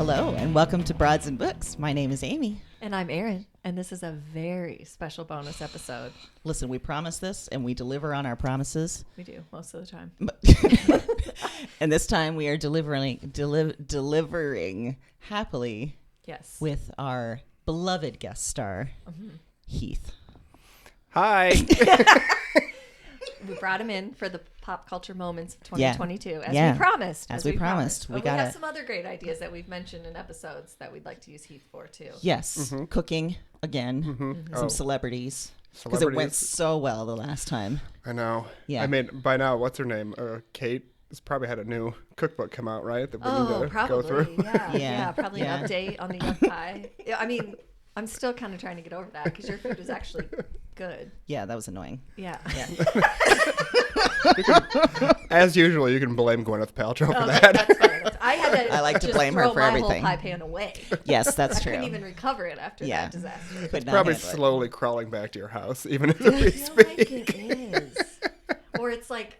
Hello, and welcome to Broads and Books. My name is Amy. And I'm Erin, and this is a very special bonus episode. Listen, we promise this, and we deliver on our promises. We do, most of the time. And this time we are delivering happily Yes. with our beloved guest star, Heath. Hi. We brought him in for the pop culture moments of 2022, as Yeah. we promised. As we promised. We have some other great ideas that we've mentioned in episodes that we'd like to use Heath for, too. Yes, cooking again, some celebrities. Because it went so well the last time. I know. Yeah. I mean, by now, what's her name? Kate has probably had a new cookbook come out, right? That we need to probably. go through. Yeah, probably an update on the yuck pie. Yeah, I mean, I'm still kind of trying to get over that because your food was actually good. Yeah, that was annoying. Yeah. As usual, you can blame Gwyneth Paltrow for that. That's fine. I like to blame her for throw my everything. whole pie pan away. Yes, that's true. I couldn't even recover it after that disaster. Could not Probably handle it. slowly crawling back to your house, even as I we feel speak. like it is. Or it's like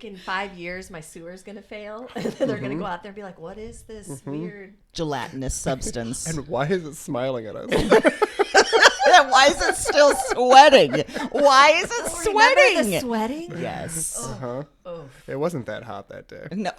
in 5 years, my sewer's going to fail. And then they're going to go out there and be like, what is this weird... Gelatinous substance. And why is it smiling at us? Why is it still sweating? Why is it Remember sweating? the sweating? Yes. Uh-huh. Oh, It wasn't that hot that day. No.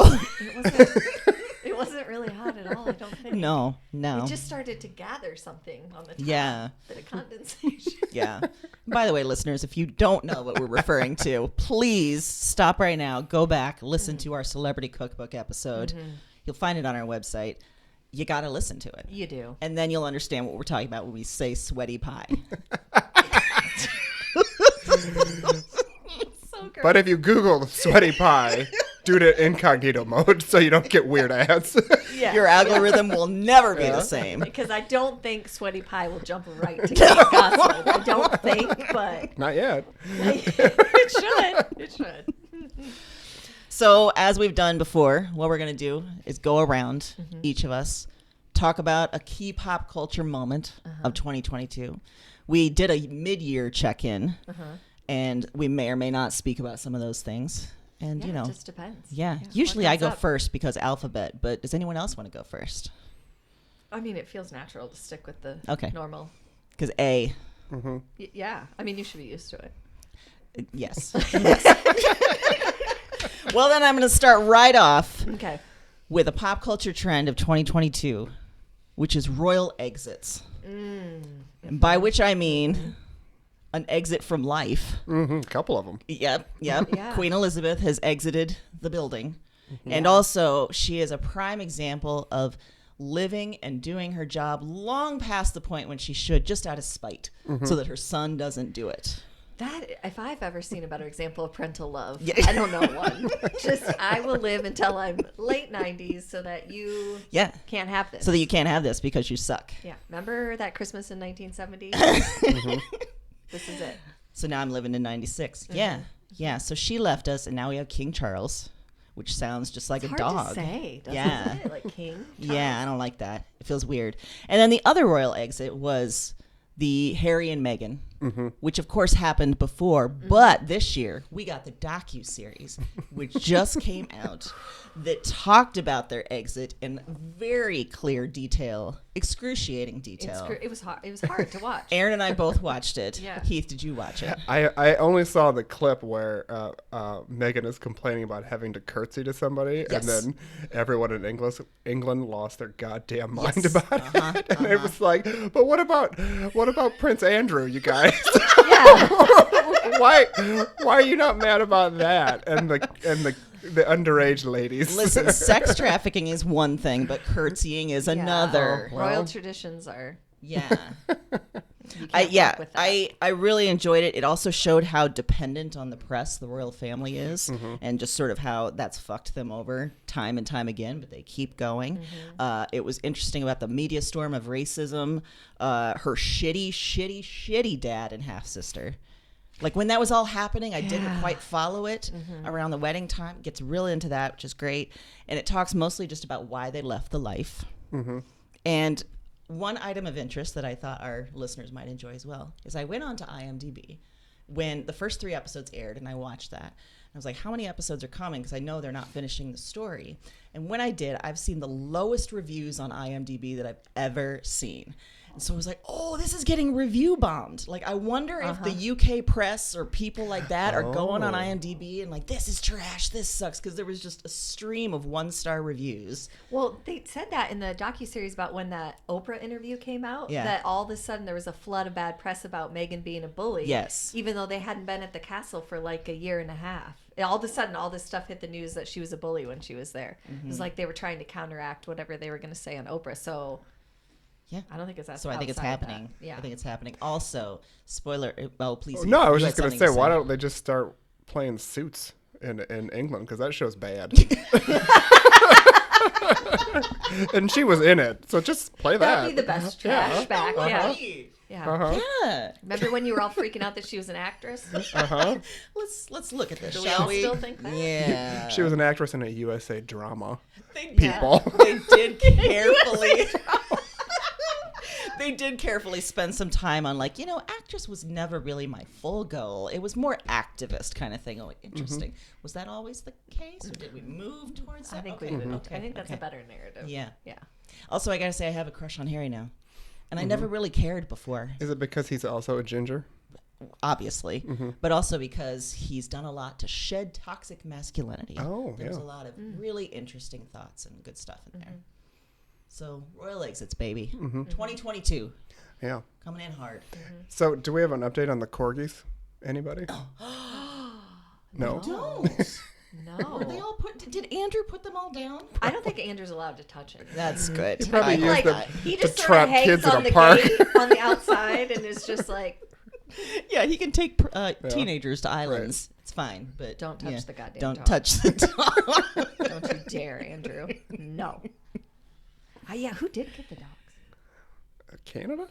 it wasn't really hot at all, I don't think. No. It just started to gather something on the top. Yeah. Bit of condensation. Yeah. By the way, listeners, if you don't know what we're referring to, please stop right now, go back, listen to our celebrity cookbook episode. You'll find it on our website. You got to listen to it. You do. And then you'll understand what we're talking about when we say sweaty pie. So great. But if you Google sweaty pie, do it in incognito mode so you don't get weird ads. Yeah. Your algorithm will never be the same. Because I don't think sweaty pie will jump right to Kate Gossip. I don't think, but Not yet. it should. It should. So, as we've done before, what we're going to do is go around, each of us, talk about a key pop culture moment of 2022. We did a mid-year check-in, and we may or may not speak about some of those things. And, Yeah, you know, it just depends. usually what I comes go up. first because alphabet, but does anyone else want to go first? I mean, it feels natural to stick with the normal. Because A, Yeah. I mean, you should be used to it. yes. Well, then I'm going to start right off Okay. with a pop culture trend of 2022, which is royal exits. By which I mean an exit from life. A couple of them. Yep. Yeah. Queen Elizabeth has exited the building. And also, she is a prime example of living and doing her job long past the point when she should, just out of spite, so that her son doesn't do it. That, if I've ever seen a better example of parental love, Yeah. I don't know one. Just, I will live until I'm late 90s so that you can't have this. So that you can't have this because you suck. Yeah. Remember that Christmas in 1970? This is it. So now I'm living in 96. Yeah. So she left us, and now we have King Charles, which sounds just like It's a hard dog. to say, doesn't Yeah. it? Like King. Yeah, I don't like that. It feels weird. And then the other royal exit was the Harry and Meghan, which of course happened before, but this year we got the docu-series, which just came out, that talked about their exit in very clear detail, excruciating detail. It was hard. It was hard to watch. Aaron and I both watched it. Yeah. Heath, did you watch it? I only saw the clip where Meghan is complaining about having to curtsy to somebody, Yes. and then everyone in England lost their goddamn mind Yes. about it, and it was like, but what about Prince Andrew, you guys? Yeah. why are you not mad about that? And the underage ladies. Listen, sex trafficking is one thing, but curtsying is another. Well. Royal traditions are. Yeah. You can't fuck with that. I really enjoyed it. It also showed how dependent on the press the royal family is, and just sort of how that's fucked them over time and time again, but they keep going. It was interesting about the media storm of racism, her shitty dad and half-sister. Like when that was all happening, I didn't quite follow it around the wedding time. It gets real into that, which is great. And it talks mostly just about why they left the life. And one item of interest that I thought our listeners might enjoy as well is I went on to IMDb when the first 3 episodes aired, and I watched that, I was like, how many episodes are coming? Because I know they're not finishing the story. And when I did, I've seen the lowest reviews on IMDb that I've ever seen. And so I was like, oh, this is getting review bombed. Like, I wonder if the UK press or people like that are going on IMDb and like, this is trash, this sucks. Because there was just a stream of 1-star reviews. Well, they said that in the docuseries about when that Oprah interview came out, that all of a sudden there was a flood of bad press about Meghan being a bully. Yes. Even though they hadn't been at the castle for like a year and a half. All of a sudden, all this stuff hit the news that she was a bully when she was there. It was like they were trying to counteract whatever they were going to say on Oprah. So... yeah, I don't think it's that. So I think it's happening. Yeah, I think it's happening. Also, spoiler. Oh, please. No, I was just gonna say, why don't they just start playing Suits in England? Because that show's bad. And she was in it, so just play that. That'd be the best trash back. Yeah. Yeah. Remember when you were all freaking out that she was an actress? Let's look at this. Do Shall we all still think that? Yeah. She was an actress in a USA drama. People. They did carefully. They did carefully spend some time on, like, actress was never really my full goal. It was more activist kind of thing. Oh, interesting. Was that always the case, or did we move towards that? I think we moved. I think that's a better narrative. Yeah. Yeah. Also, I gotta say, I have a crush on Harry now, and I never really cared before. Is it because he's also a ginger? Obviously, but also because he's done a lot to shed toxic masculinity. Oh, There's a lot of really interesting thoughts and good stuff in there. So, Royal Exits, baby. 2022. Yeah. Coming in hard. So, do we have an update on the corgis? Anybody? No? Don't. No. Were they all did Andrew put them all down? I don't think Andrew's allowed to touch it. That's good. He probably used Like, them he to just sort trap of hangs kids at on a the park. gate on the outside and is just like, Yeah, he can take teenagers to islands. It's fine, but don't touch the goddamn don't dog. touch the dog. Don't you dare, Andrew. No. Yeah, who did get the dogs? Canada?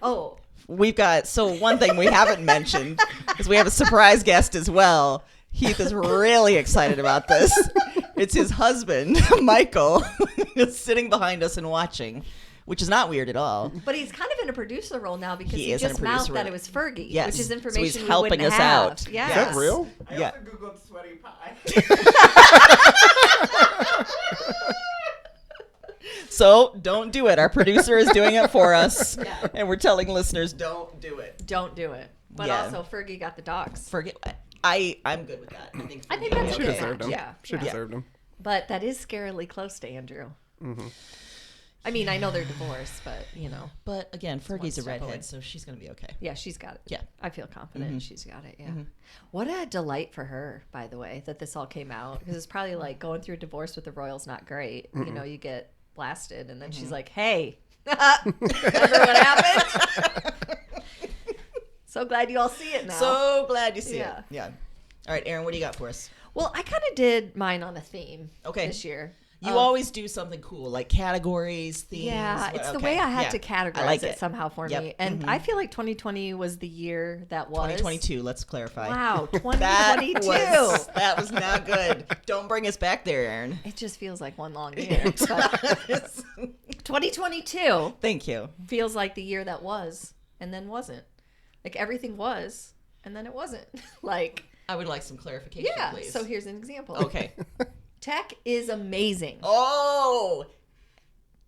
Oh. We've got, one thing we haven't mentioned is we have a surprise guest as well. Heath is really excited about this. It's his husband, Michael, sitting behind us and watching, which is not weird at all. But he's kind of in a producer role now because he is in a just producer mouthed that role. it was Fergie, Yes. which is So information he's we helping wouldn't us have. out. Yes. Is that real? I Yeah. also Googled sweaty pie. So don't do it. Our producer is doing it for us, and we're telling listeners don't do it. Don't do it. But Yeah. also, Fergie got the dogs. Forget. I'm good with that. I think that's She okay. deserved him. Yeah. She deserved him. But that is scarily close to Andrew. I mean, I know they're divorced, but, But again, Fergie's a step away. redhead, so she's gonna be okay. Yeah, she's got it. Yeah. I feel confident she's got it. Yeah. What a delight for her, by the way, that this all came out. Because it's probably like going through a divorce with the royals not great. You get blasted, and then she's like, hey, remember what happened? So glad you all see it now. So glad you see Yeah. it. Yeah. All right, Aaron, what do you got for us? Well, I kind of did mine on a theme Okay. this year. You always do something cool, like categories, themes. Yeah, it's the okay. way I had Yeah. to categorize I like it somehow for Yep. me. And I feel like 2020 was the year that was. 2022, let's clarify. Wow, That 2022. that was not good. Don't bring us back there, Aaron. It just feels like one long year. But 2022 Thank you. feels like the year that was and then wasn't. Like everything was and then it wasn't. Like, I would like some clarification, yeah. please. So here's an example. Okay. Tech is amazing. Oh,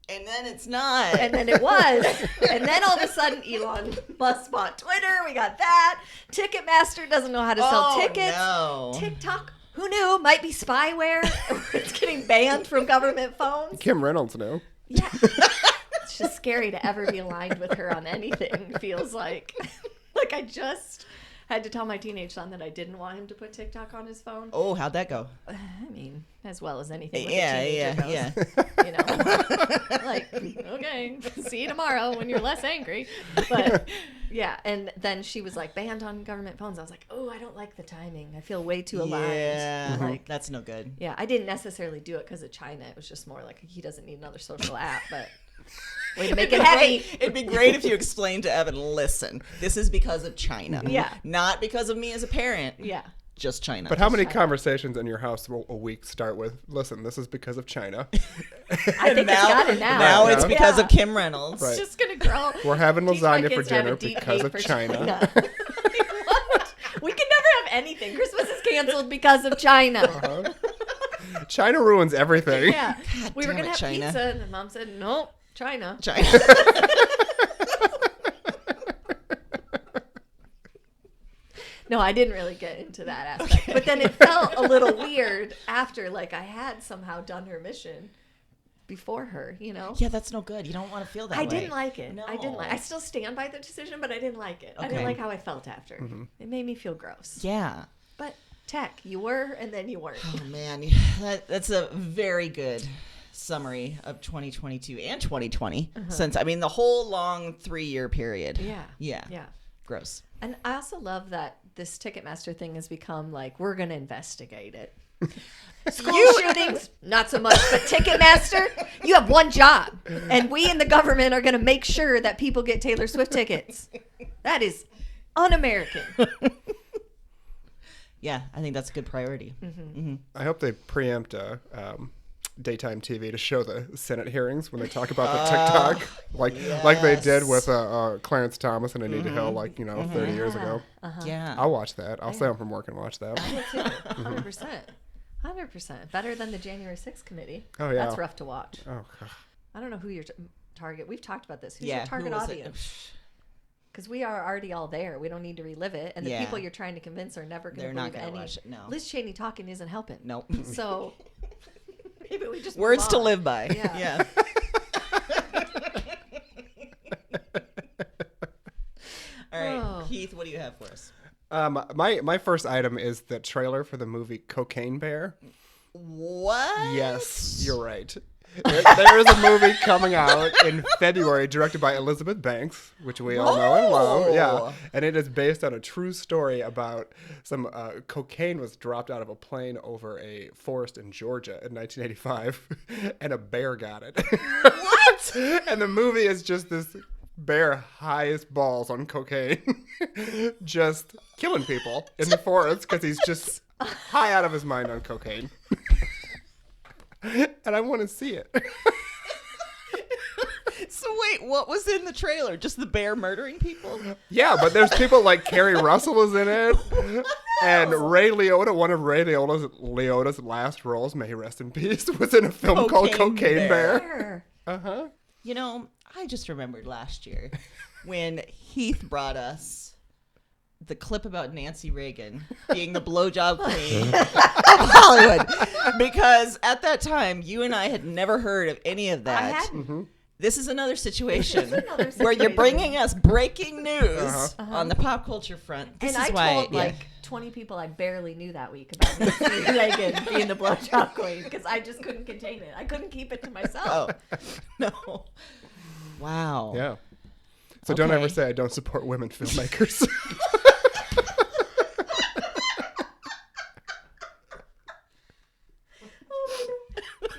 and then it's not. And then it was. And then all of a sudden, Elon Musk bought Twitter. We got that. Ticketmaster doesn't know how to sell tickets. No. TikTok, who knew, might be spyware. It's getting banned from government phones. Kim Reynolds knew. Yeah. It's just scary to ever be aligned with her on anything, feels like. Like I just had to tell my teenage son that I didn't want him to put TikTok on his phone. Oh, how'd that go? I mean, as well as anything with Yeah, a teenager yeah, goes. yeah. You know, like, okay, see you tomorrow when you're less angry. But yeah, and then she was like banned on government phones. I was like, oh, I don't like the timing. I feel way too aligned. Yeah, Like, that's no good. yeah, I didn't necessarily do it because of China. It was just more like he doesn't need another social app, but way to make it heavy. It'd be great if you explained to Evan, listen, this is because of China. Yeah. Not because of me as a parent. Yeah. just China. But how many conversations in your house will a week start with, listen, this is because of China? I think it's got it now. Now it's because of Kim Reynolds. Right. It's just going to grow. We're having Teach my lasagna for kids to have a dinner deep because hate of for China. Like, what? We can never have anything. Christmas is canceled because of China. China ruins everything. Yeah. God We were damn going it, to have China. pizza, and Mom said, nope, China. China. No, I didn't really get into that aspect. But then it felt a little weird after, like, I had somehow done her mission before her, you know? Yeah, that's no good. You don't want to feel that way. I didn't like it. No. I still stand by the decision, but I didn't like it. I didn't Okay. like how I felt after. It made me feel gross. Yeah. But tech, you were, and then you weren't. Oh, man. That's a very good summary of 2022 and 2020. Since, I mean, the whole long 3-year period. Yeah. Yeah. Yeah. Gross. And I also love that this Ticketmaster thing has become like, we're going to investigate it. School shootings, not so much. But Ticketmaster, you have one job. And we in the government are going to make sure that people get Taylor Swift tickets. That is un-American. Yeah, I think that's a good priority. I hope they preempt daytime TV to show the Senate hearings when they talk about the TikTok, like they did with Clarence Thomas and Anita Hill, 30 years ago. Yeah. I'll watch that. I'll stay home from work and watch that. I would too. 100%. 100%. Better than the January 6th committee. Oh, yeah. That's rough to watch. Oh, God. I don't know who your target. We've talked about this. Who's Yeah, your target who was it? audience? Because we are already all there. We don't need to relive it. And the Yeah. people you're trying to convince are never going They're to not believe gonna any. watch it, no. Liz Cheney talking isn't helping. Nope. So maybe we just Words move to on. live by. Yeah. All right, Oh. Heath, what do you have for us? My first item is the trailer for the movie Cocaine Bear. What? Yes, you're right. There is a movie coming out in February directed by Elizabeth Banks, which we all know and love. Yeah. And it is based on a true story about some cocaine was dropped out of a plane over a forest in Georgia in 1985, and a bear got it. What? And the movie is just this bear high as balls on cocaine, just killing people in the forest because he's just high out of his mind on cocaine. And I want to see it. So wait, what was in the trailer? Just the bear murdering people? Yeah, but there's people like Carrie Russell is in it. And Ray Liotta, one of Ray Liotta's last roles, may he rest in peace, was in a film called Cocaine Bear. Sure. Uh-huh. You know, I just remembered last year when Heath brought us the clip about Nancy Reagan being the blowjob queen of Hollywood. Because at that time, you and I had never heard of any of that. I hadn't. This is another situation, another where you're situation. bringing us breaking news on the pop culture front. This And is I why, told like 20 people I barely knew that week about Nancy Reagan being the blowjob queen because I just couldn't contain it. I couldn't keep it to myself. Oh, no. Wow. Yeah. So don't Okay. ever say I don't support women filmmakers.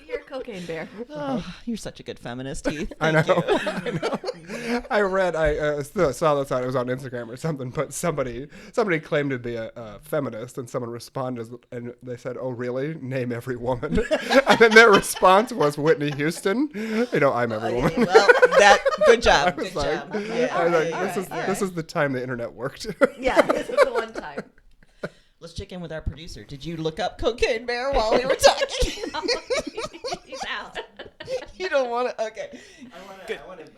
You're a cocaine bear. Oh, you're such a good feminist, Heath. I know. Thank you. I read, I saw this on, it was on Instagram or something, but somebody claimed to be a feminist, and someone responded, and they said, "Oh, really? Name every woman." And then their response was Whitney Houston. You know, I'm every woman. Well, good job. Good like- job. I was like, all this right. is the time the internet worked. Yeah, this is the one time. Let's check in with our producer. Did you look up Cocaine Bear while we were talking? He's out. You don't want to. Okay. I want to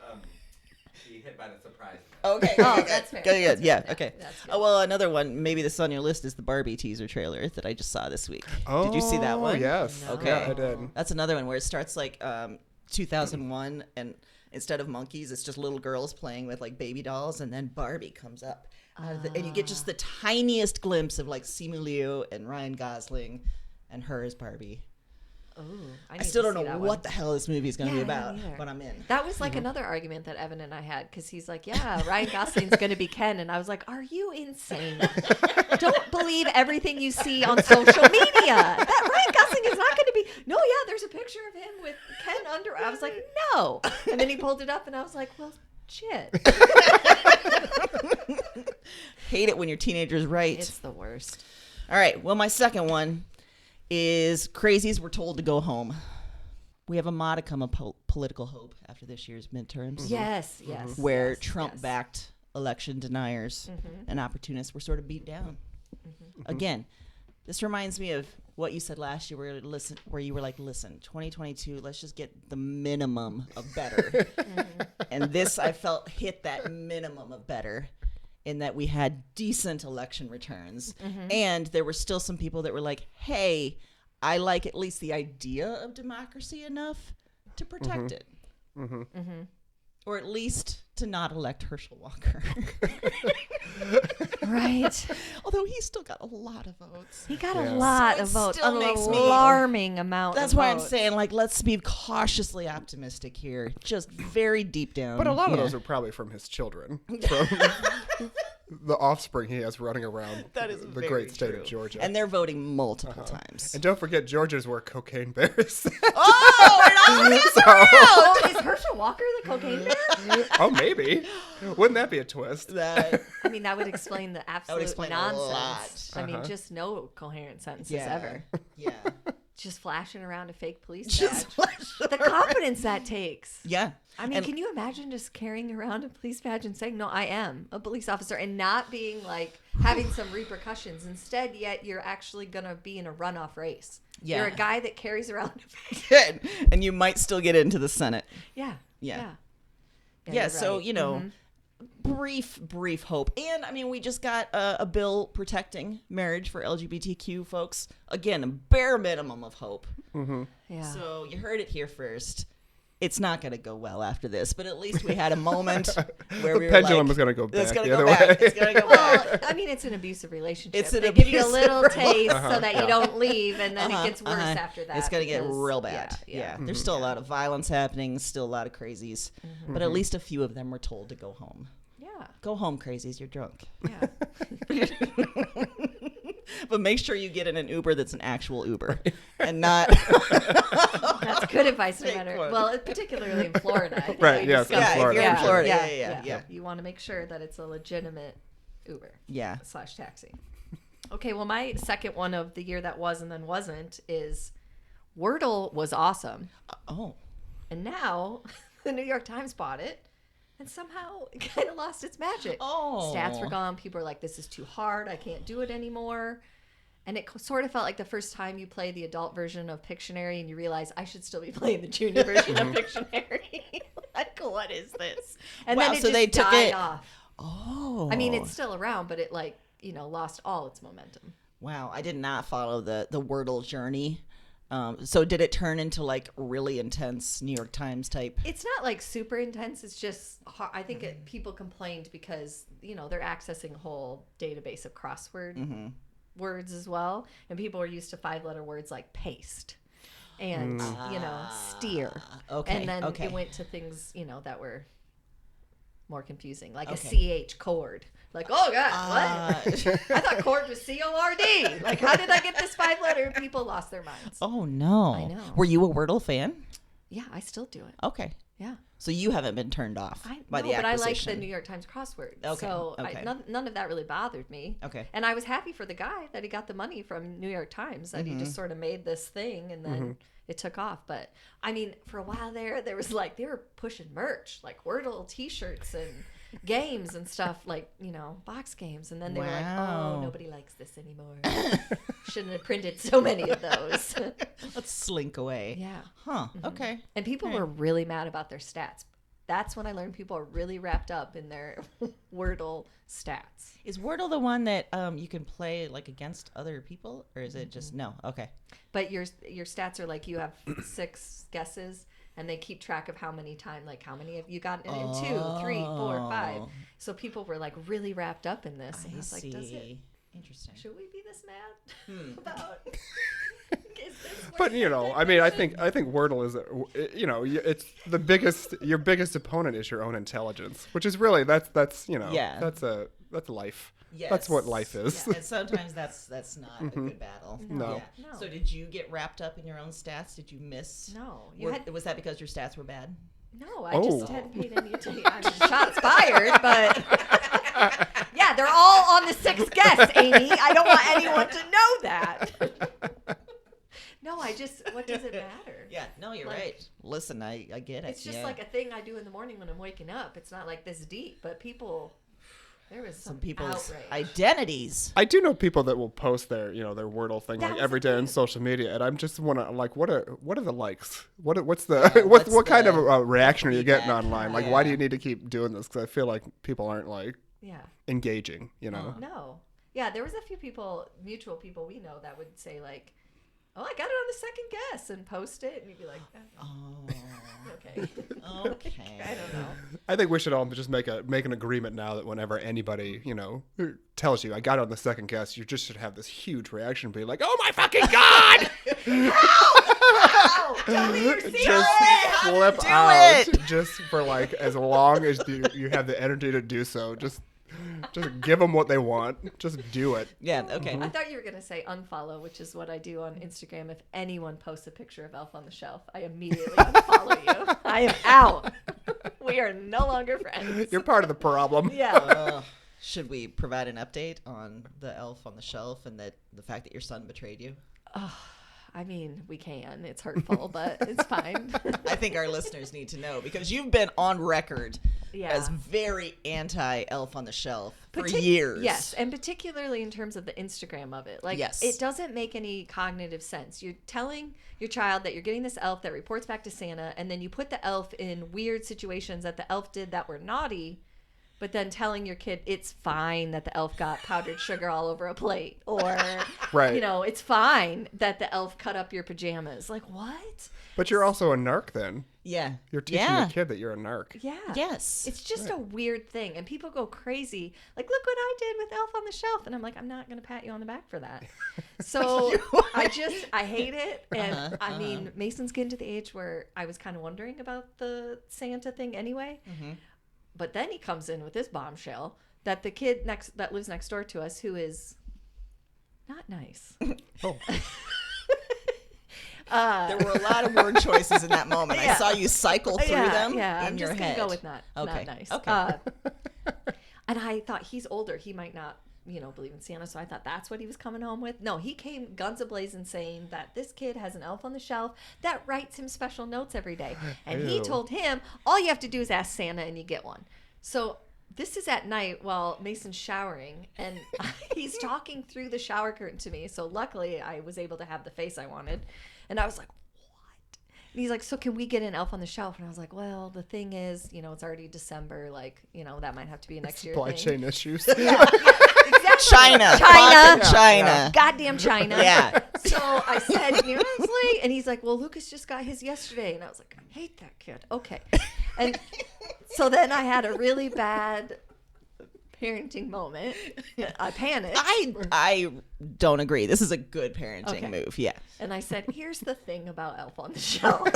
be hit by the surprise. Okay. Oh, good, that's fair. Good. That's Yeah. fair. Okay. That's good. Oh well, another one. Maybe this is on your list is the Barbie teaser trailer that I just saw this week. Did you see that one? Yes. Okay. Yeah, I did. That's another one where it starts like 2001, and instead of monkeys, it's just little girls playing with like baby dolls, and then Barbie comes up, and you get just the tiniest glimpse of like Simu Liu and Ryan Gosling, and her as Barbie. Oh, I still don't know what the hell this movie is going to be Yeah, I don't about, either. but I'm in. That was like another argument that Evan and I had because he's like, yeah, Ryan Gosling's going to be Ken. And I was like, are you insane? Don't believe everything you see on social media. That Ryan Gosling is not going to be. No, yeah, there's a picture of him with Ken under. I was like, no. And then he pulled it up and I was like, well, shit. Hate it when your teenager's right. It's the worst. All right. Well, my second one is crazies were told to go home. We have a modicum of political hope after this year's midterms. Yes, yes. Where yes, Trump-backed election deniers and opportunists were sort of beat down. Again, this reminds me of what you said last year, where you were like, listen, 2022, let's just get the minimum of better. And this, I felt, hit that minimum of better in that we had decent election returns. And there were still some people that were like, hey, I like at least the idea of democracy enough to protect it. Or at least to not elect Herschel Walker. Right. Although he still got a lot of votes. He got a lot So it of votes. still An makes me- alarming amount That's of why I'm votes. saying, like, let's be cautiously optimistic here. Just very deep down. But a lot of Yeah. those are probably from his children, from the offspring he has running around That is the very great state true. of Georgia. And they're voting multiple times. And don't forget, Georgia's where cocaine bears. Oh, it all is Oh, is Herschel Walker the cocaine bear? Oh, maybe. Wouldn't that be a twist? that. I mean, that would explain the absolute explain a nonsense. lot. I mean, just no coherent sentences Yeah. ever. Yeah. Just flashing around a fake police Just badge. The confidence that takes. Yeah. I mean, And- can you imagine just carrying around a police badge and saying, no, I am a police officer, and not being like having some repercussions? Instead, yet you're actually going to be in a runoff race. Yeah. You're a guy that carries around a badge. Good. And you might still get into the Senate. Yeah. Yeah. Yeah, Yeah, you're so, right. you know, brief hope. And, I mean, we just got a bill protecting marriage for LGBTQ folks. Again, a bare minimum of hope. Yeah. So you heard it here first. It's not going to go well after this, but at least we had a moment where we were pendulum like, is gonna go It's back going the to go other back. way. It's going to go back. Well, I mean, it's an abusive relationship. It's an they give you a abusive little taste Uh-huh. so that you don't leave, and then it gets worse after that. It's going to get because- real bad. Yeah. There's still a lot of violence happening, still a lot of crazies, but at least a few of them were told to go home. Yeah. Go home, crazies. You're drunk. Yeah. But make sure you get in an Uber that's an actual Uber and not. That's good advice, no Take matter. one. Well, particularly in Florida. I think Right, we yes, discussed in Yeah, if Florida. you're in Florida. Yeah, Yeah. You want to make sure that it's a legitimate Uber Yeah. / taxi. Okay, well, my second one of the year that was and then wasn't is Wordle was awesome. Oh. And now the New York Times bought it. And somehow it kind of lost its magic. Oh. Stats were gone. People were like, this is too hard. I can't do it anymore. And it sort of felt like the first time you play the adult version of Pictionary and you realize I should still be playing the junior version of Pictionary. Like, what is this? And Wow, then it so just they took died it- off. Oh. I mean, it's still around, but it lost all its momentum. Wow. I did not follow the Wordle journey. So did it turn into like really intense New York Times type? It's not like super intense. It's just I think people complained because they're accessing a whole database of crossword words as well, and people are used to 5-letter words like paste and steer. Okay. And then okay. it went to things that were more confusing, like Okay. a CH chord. Like, oh god, what? I thought chord was CORD. Like, how did I get this 5-letter? People lost their minds. Oh no. I know. Were you a Wordle fan? Yeah, I still do it. Okay. Yeah. So you haven't been turned off by the but I like acquisition. the New York Times crossword. Okay, So okay. none of that really bothered me. Okay. And I was happy for the guy that he got the money from New York Times, that he just sort of made this thing and then it took off. But I mean, for a while there was like, they were pushing merch, like Wordle t-shirts and games and stuff, like, box games. And then they were like, Wow. oh, nobody likes this anymore. Shouldn't have printed so many of those. Let's slink away. Yeah. Huh. Okay. And people were really mad about their stats. That's when I learned people are really wrapped up in their Wordle stats. Is Wordle the one that you can play like against other people, or is it just no? Okay. But your stats are like, you have 6 guesses, and they keep track of how many have you gotten in 2, 3, 4, 5. Oh. So people were like really wrapped up in this, and I was like, Interesting. should we be this mad about? Is this But worth I mean, I definition? think Wordle is, it's the biggest. Your biggest opponent is your own intelligence, which is really that's Yeah. that's life. Yes. That's what life is. Yeah, and sometimes that's not a good battle. No. Yeah. No. So did you get wrapped up in your own stats? Did you miss? No, Was that because your stats were bad? No, I Oh. just hadn't paid any attention. I mean, shots fired, but yeah, they're all on the sixth guess, Amy. I don't want anyone to know that. No, what does it matter? Yeah, no, you're right. Listen, I get it. It's just like a thing I do in the morning when I'm waking up. It's not like this deep, but there was some people's outrage. identities. I do know people that will post their Wordle thing That like was every the day on thing. social media, and I'm just wanna like, what are the likes? What's the Yeah, what what's kind of the reaction are you getting feedback? online? Like, why do Yeah. you need to keep doing this? Because I feel like people aren't like Yeah. engaging. No. Yeah, there was a few people, mutual people we know, that would say like, "Oh, I got it on the second guess," and post it, and you'd be like, Oh, "Okay, okay. I don't know." I think we should all just make an agreement now that whenever anybody tells you I got it on the second guess, you just should have this huge reaction, be like, "Oh my fucking god!" Ow! Tell me you're serious. Just flip do out, it. just for like as long as you have the energy to do so. Just give them what they want. Just do it. Yeah, okay. I thought you were gonna say unfollow, which is what I do on Instagram. If anyone posts a picture of Elf on the Shelf, I immediately unfollow you. I am out. We are no longer friends. You're part of the problem. Yeah. Should we provide an update on the Elf on the Shelf and the fact that your son betrayed you? I mean, we can. It's hurtful, but it's fine. I think our listeners need to know because you've been on record Yeah. as very anti Elf on the Shelf for years. Yes, and particularly in terms of the Instagram of it. Like, Yes. it doesn't make any cognitive sense. You're telling your child that you're getting this elf that reports back to Santa, and then you put the elf in weird situations that the elf did that were naughty, but then telling your kid it's fine that the elf got powdered sugar all over a plate, or Right. it's fine that the elf cut up your pajamas. Like, what? But you're also a narc then. Yeah. You're teaching yeah. the kid that you're a narc. Yeah. Yes. It's just a weird thing. And people go crazy. Like, look what I did with Elf on the Shelf. And I'm like, I'm not going to pat you on the back for that. So I hate it. And I mean, Mason's getting to the age where I was kind of wondering about the Santa thing anyway. Mm-hmm. But then he comes in with this bombshell that the kid that lives next door to us, who is not nice. Oh. There were a lot of word choices in that moment. I Yeah. saw you cycle through them Yeah, in I'm your just head. gonna go with not nice. Okay. And I thought he's older. He might not, believe in Santa. So I thought that's what he was coming home with. No, he came guns a-blazing saying that this kid has an elf on the shelf that writes him special notes every day. And he Ew. told him, all you have to do is ask Santa and you get one. So this is at night while Mason's showering, and he's talking through the shower curtain to me. So luckily I was able to have the face I wanted. And I was like, and he's like, so can we get an elf on the shelf? And I was like, well, the thing is, it's already December. Like, that might have to be a next year Supply thing. chain issues. Exactly. China. China. Fucking China. Goddamn China. Yeah. So I said, honestly, and he's like, well, Lucas just got his yesterday. And I was like, I hate that kid. Okay. And so then I had a really bad parenting moment. I panicked. I don't agree. This is a good parenting Okay. move. Yeah. And I said, here's the thing about Elf on the Shelf.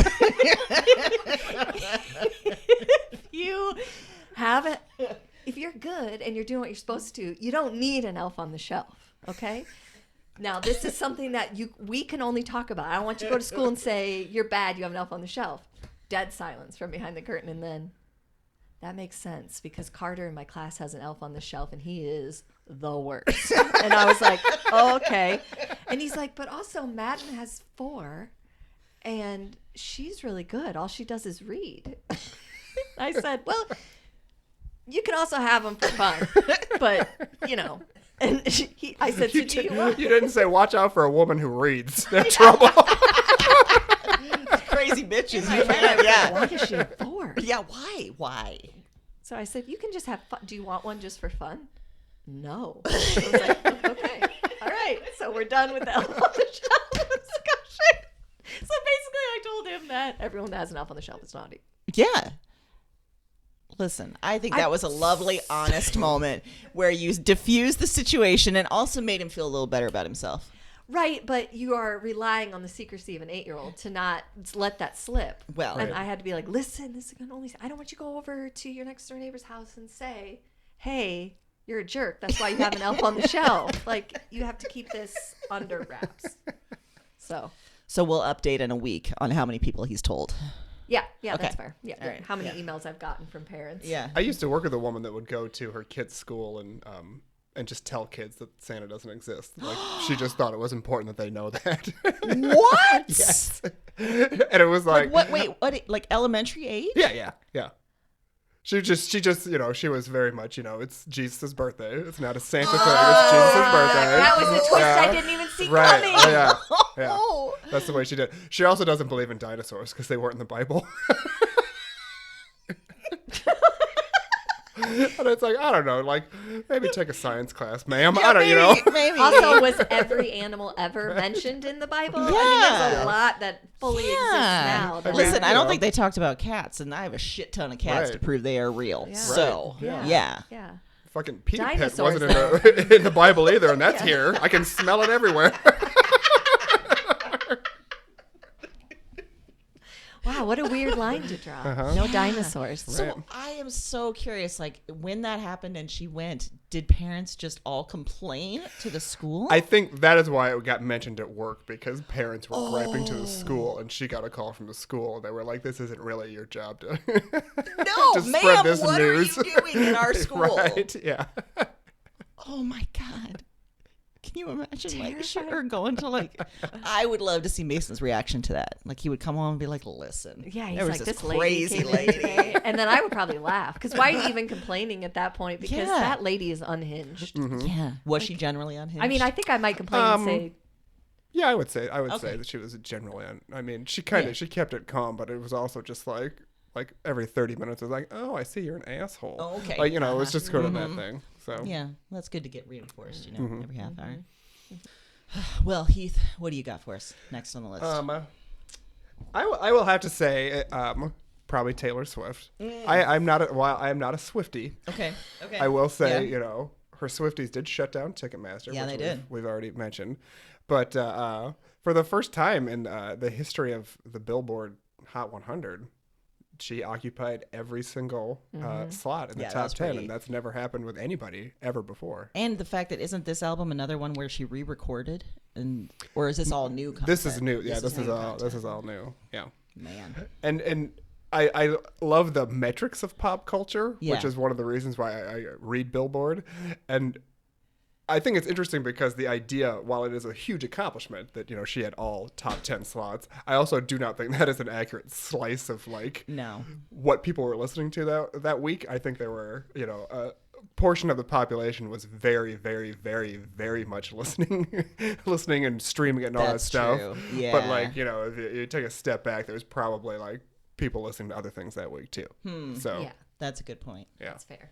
If you're good and you're doing what you're supposed to, you don't need an elf on the shelf, okay? Now, this is something that we can only talk about. I don't want you to go to school and say, you're bad, you have an elf on the shelf. Dead silence from behind the curtain, and then, that makes sense, because Carter in my class has an elf on the shelf, and he is the worst. And I was like, oh, okay. And he's like, but also Madden has 4, and she's really good. All she does is read. I said, well, you can also have them for fun, but, And I said, so do you want? You didn't say, watch out for a woman who reads. They're trouble. Crazy bitches. I You was can't. like, Yeah. why is she a 4? Yeah. Why? So I said, you can just have fun. Do you want one just for fun? No. I was like, okay. All right. So we're done with the elf on the shelf discussion. So basically I told him that everyone that has an elf on the shelf is naughty. Yeah. Listen, I think that was a lovely, honest moment where you diffused the situation and also made him feel a little better about himself. Right, but you are relying on the secrecy of an 8-year-old to not let that slip. Well, And I had to be like, listen, this is only. I don't want you to go over to your next door neighbor's house and say, hey, you're a jerk. That's why you have an elf on the shelf. Like, you have to keep this under wraps. So we'll update in a week on how many people he's told. yeah, Okay. that's fair. Yeah, All right. how many emails I've gotten from parents. Yeah. I used to work with a woman that would go to her kid's school and and just tell kids that Santa doesn't exist. Like she just thought it was important that they know that. What? Yes. And it was like what? Wait, what? Like elementary age? Yeah. She just, she was very much, it's Jesus' birthday. It's not a Santa thing. It's Jesus' birthday. That was a twist I didn't even see Right. coming. Yeah. That's the way she did. She also doesn't believe in dinosaurs because they weren't in the Bible. And it's like, I don't know, like maybe take a science class, ma'am. I don't, Maybe. Also, was every animal ever mentioned in the Bible? I mean, there's a lot that fully exists now. Listen, I don't think they talked about cats, and I have a shit ton of cats to prove they are real. Yeah. So, Right. yeah. Fucking Peter Pit Dinosaurs, wasn't in the Bible either, and that's here. I can smell it everywhere. Wow, what a weird line to draw. No dinosaurs. So I am so curious, like when that happened and she went, did parents just all complain to the school? I think that is why it got mentioned at work, because parents were griping to the school, and she got a call from the school. They were like, "This isn't really your job to no, to ma'am, spread this what news." are you doing in our school? Right? Yeah. Oh my God. Can you imagine her going to I would love to see Mason's reaction to that. Like he would come home and be like, listen, Yeah, he's there was like, this this crazy lady came in lady. today. And then I would probably laugh. Because why are you even complaining at that point? Because Yeah. that lady is unhinged. Yeah. Was she generally unhinged? I mean, I think I might complain and say, Yeah, I would say Okay. that she was generally I mean, she kept it calm, but it was also just like every 30 minutes it was like, "Oh, I see you're an asshole." Oh, okay. Like, it was just sort of that thing. So yeah, that's good to get reinforced, every half hour. Well, Heath, what do you got for us next on the list? I will have to say probably Taylor Swift. I am not a Swiftie. Okay. I will say, Yeah. her Swifties did shut down Ticketmaster. Yeah, which they did. We've already mentioned. But for the first time in the history of the Billboard Hot 100, she occupied every single slot in the Yeah, that top was 10, pretty- and that's never happened with anybody ever before. And the fact that isn't this album another one where she re-recorded, or is this all new content? This is new. Yeah, this is new all. content. This is all new. Yeah. Man. And I love the metrics of pop culture, Yeah. which is one of the reasons why I read Billboard. And I think it's interesting because the idea, while it is a huge accomplishment that, she had all top 10 slots, I also do not think that is an accurate slice of No. what people were listening to that week. I think there were, a portion of the population was very, very, very, very much listening and streaming it and all That's that stuff. true. Yeah. But if you take a step back, there's probably people listening to other things that week too. So yeah, That's a good point. yeah. that's fair.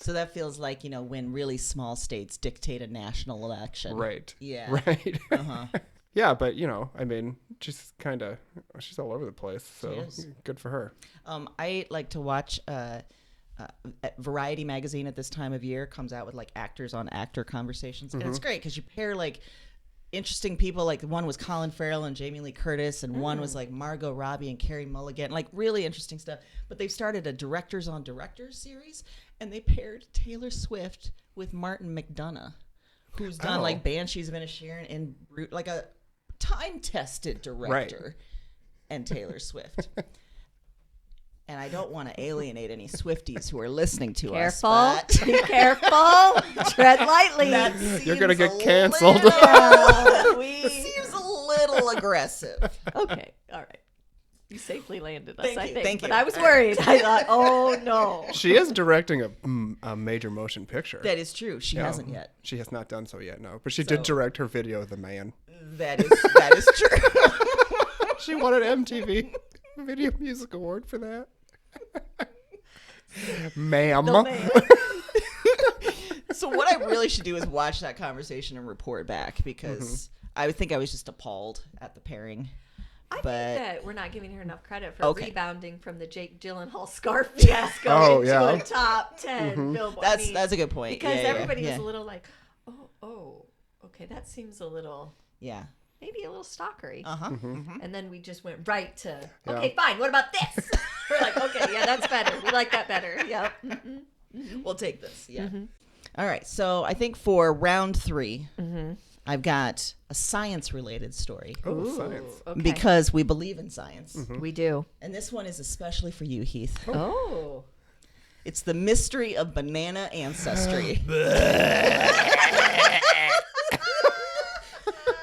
So that feels like, when really small states dictate a national election. Right. Yeah. Right. Uh-huh. Yeah, but I mean, she's all over the place. So is. good for her. I like to watch Variety magazine at this time of year comes out with actors on actor conversations, and it's great because you pair interesting people. Like one was Colin Farrell and Jamie Lee Curtis, and one was Margot Robbie and Carey Mulligan. Really interesting stuff. But they've started a directors on directors series, and they paired Taylor Swift with Martin McDonagh, who's done Banshees of Inisherin and like a time-tested director, and Taylor Swift. And I don't want to alienate any Swifties who are listening to Careful. us. But Be careful. Tread lightly. You're gonna get canceled. Seems a little aggressive. Okay. All right. You safely landed us, Thank I you, think. thank But you. I was worried. I thought, oh, no. She is directing a major motion picture. That is true. She hasn't yet. She has not done so yet, no. But she did direct her video, The Man. That is true. She won an MTV Video Music Award for that. Ma'am. So what I really should do is watch that conversation and report back, because I would think I was just appalled at the pairing. I But- think that we're not giving her enough credit for Okay. rebounding from the Jake Gyllenhaal scarf fiasco Oh, into yeah. a top 10 Billboard. I mean, That's a good point. because Yeah, everybody yeah, was a little like, okay, that seems a little, yeah. maybe a little stalkery. Uh-huh. And then we just went right to, okay, fine, what about this? We're like, okay, yeah, that's better. We like that better. Yep. We'll take this. Yeah. All right. So I think for round 3, I've got a science-related story, Oh, science. Okay. because we believe in science. we do. And this one is especially for you, Heath. Oh. It's the mystery of banana ancestry.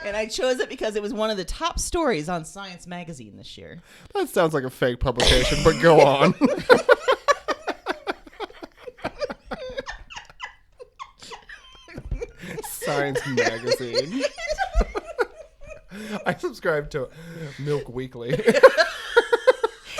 And I chose it because it was one of the top stories on Science Magazine this year. That sounds like a fake publication, but go on. Science Magazine. I subscribe to Milk Weekly.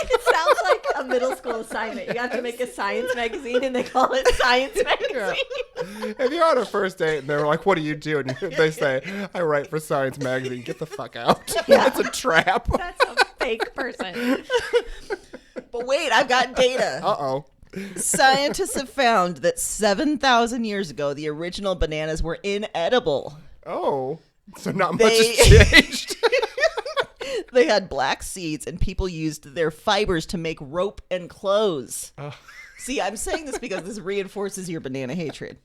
It sounds like a middle school assignment. You have to make a science magazine, and they call it Science Magazine. If you're on a first date and they're like, "What do you do?" and they say, "I write for Science Magazine," get the fuck out. Yeah. It's a trap. That's a fake person. But wait, I've got data. Uh-oh. Scientists have found that 7,000 years ago, the original bananas were inedible. Oh. So not much has changed. They had black seeds, and people used their fibers to make rope and clothes. See, I'm saying this because this reinforces your banana hatred.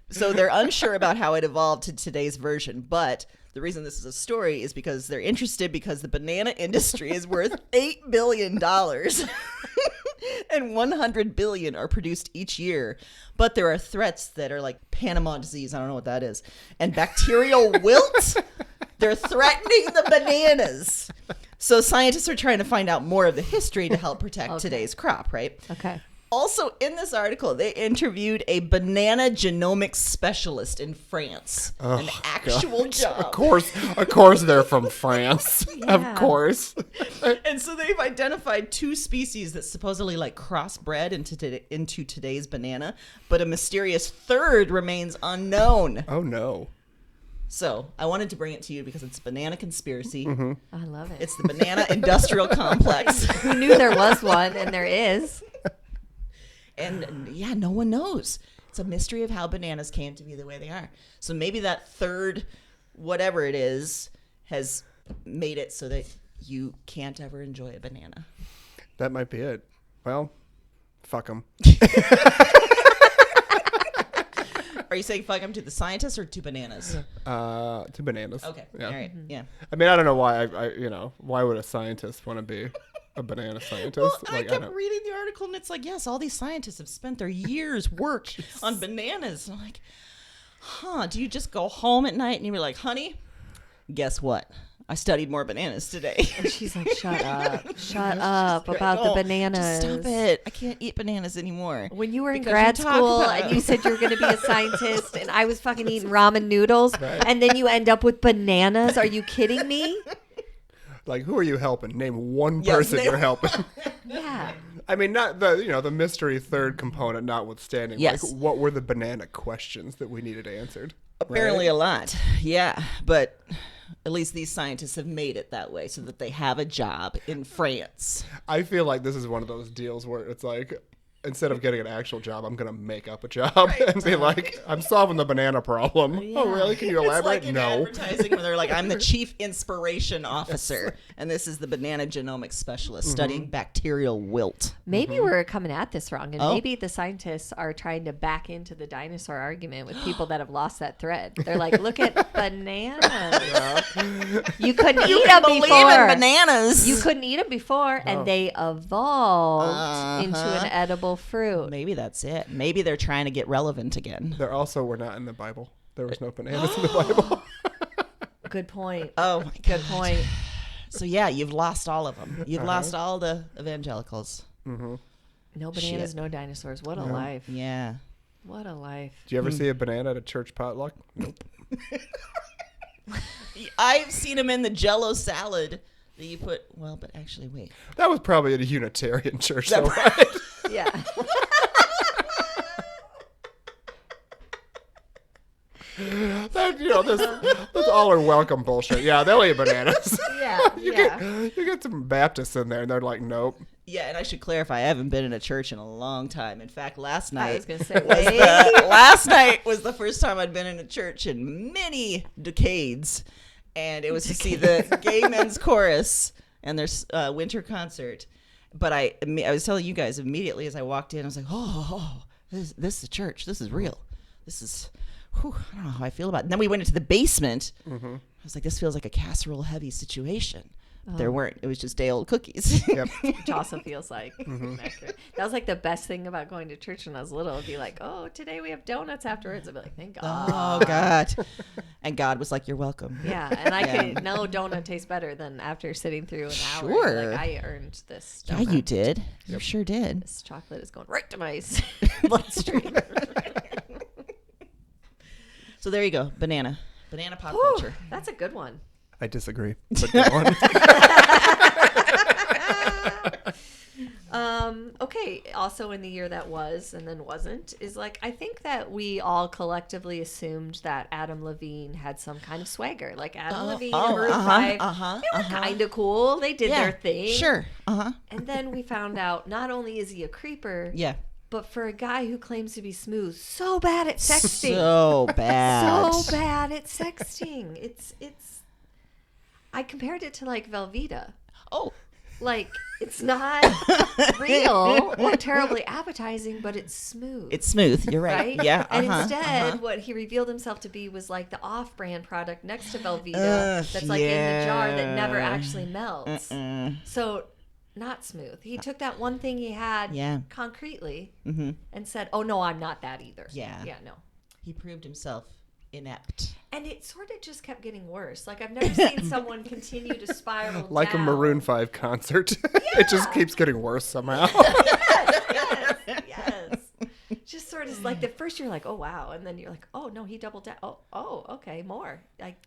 So they're unsure about how it evolved to today's version, but the reason this is a story is because they're interested because the banana industry is worth $8 billion. And 100 billion are produced each year. But there are threats that are like Panama disease. I don't know what that is. And bacterial wilt. They're threatening the bananas. So scientists are trying to find out more of the history to help protect today's crop, right? Okay. Also, in this article, they interviewed a banana genomics specialist in France. An actual job. Of course they're from France. Yeah. Of course. And so they've identified 2 species that supposedly like crossbred into today's banana, but a mysterious third remains unknown. Oh, no. So I wanted to bring it to you because it's a banana conspiracy. Mm-hmm. I love it. It's the banana industrial complex. Who knew there was one, and there is. And yeah, no one knows. It's a mystery of how bananas came to be the way they are. So maybe that third, whatever it is, has made it so that you can't ever enjoy a banana. That might be it. Well, fuck them. Are you saying fuck them to the scientists or to bananas? To bananas. Okay. Yeah. All right. Yeah. I mean, I don't know why. Why would a scientist want to be a banana scientist? Well, I Like, kept don't- reading the article, and it's like, yes, all these scientists have spent their years' work on bananas. And I'm like, do you just go home at night and you're like, honey, guess what? I studied more bananas today. And she's like, shut up. Shut up about the Oh, bananas. Just stop it. I can't eat bananas anymore. When you were in Because grad you talk school about and it. you said you were going to be a scientist and I was fucking eating ramen noodles and then you end up with bananas. Are you kidding me? Like, who are you helping? Name one Yes, person name- you're helping. Yeah. I mean, not the mystery third component notwithstanding. Yes. Like, what were the banana questions that we needed answered? Apparently right? a lot. Yeah. But at least these scientists have made it that way so that they have a job in France. I feel like this is one of those deals where it's like, instead of getting an actual job, I'm going to make up a job and be like, I'm solving the banana problem. Oh, really? Can you It's elaborate? like in No. advertising where they're like, I'm the chief inspiration officer. And this is the banana genomics specialist studying bacterial wilt. Maybe we're coming at this wrong, and Oh. maybe the scientists are trying to back into the dinosaur argument with people that have lost that thread. They're like, look at bananas. You couldn't eat them Believe before. in bananas. You couldn't eat them before, and they evolved into an edible fruit. Maybe that's it. Maybe they're trying to get relevant again. There also were not in the Bible. There was no bananas in the Bible. Good point. Oh, my Good God. point. So, yeah, you've lost all of them. You've lost all the evangelicals. No bananas, Shit. no dinosaurs. What a life. Yeah. What a life. Do you ever see a banana at a church potluck? Nope. I've seen them in the Jell-O salad that you put. Well, but actually, wait. That was probably at a Unitarian church, though, right? Yeah. That's all are welcome bullshit. Yeah, they'll eat bananas. Yeah. You get some Baptists in there, and they're like, nope. Yeah, and I should clarify, I haven't been in a church in a long time. In fact, last night I was going to say, was wait. last night was the first time I'd been in a church in many decades, and it was to see the Gay Men's Chorus and their winter concert. But I was telling you guys immediately as I walked in, I was like, this is a church. This is real. This is, I don't know how I feel about it. And then we went into the basement. I was like, this feels like a casserole-heavy situation. There weren't. It was just day old cookies. Yep. Which also feels like accurate. That was like the best thing about going to church when I was little. It'd be like, oh, today we have donuts afterwards. I'd be like, thank God. Oh God. And God was like, you're welcome. Yeah, and I could no donut tastes better than after sitting through an hour. Sure. Like I earned this. Yeah, Donut. you did. You sure did. This chocolate is going right to my bloodstream. So there you go. Banana pop Whew, culture. that's a good one. I disagree. But go on. Okay, also in the year that was and then wasn't is like I think that we all collectively assumed that Adam Levine had some kind of swagger. Like Adam Levine and Maroon 5, they were kind of cool. They did their thing. Sure. And then we found out not only is he a creeper, Yeah. but for a guy who claims to be smooth, so bad at sexting. So bad. So bad at sexting. It's I compared it to like Velveeta. Oh. Like, it's not real or terribly appetizing, but it's smooth. It's smooth. You're right. Right? Yeah. And instead, what he revealed himself to be was like the off-brand product next to Velveeta that's like in the jar that never actually melts. So, not smooth. He took that one thing he had concretely and said, oh, no, I'm not that either. Yeah. Yeah, no. He proved himself inept. And it sort of just kept getting worse. Like, I've never seen someone continue to spiral Like down. a Maroon 5 concert. It just keeps getting worse somehow. Yes. Just sort of like the first you're like, oh wow, and then you're like, oh no, he doubled down. Oh, okay, more. Like,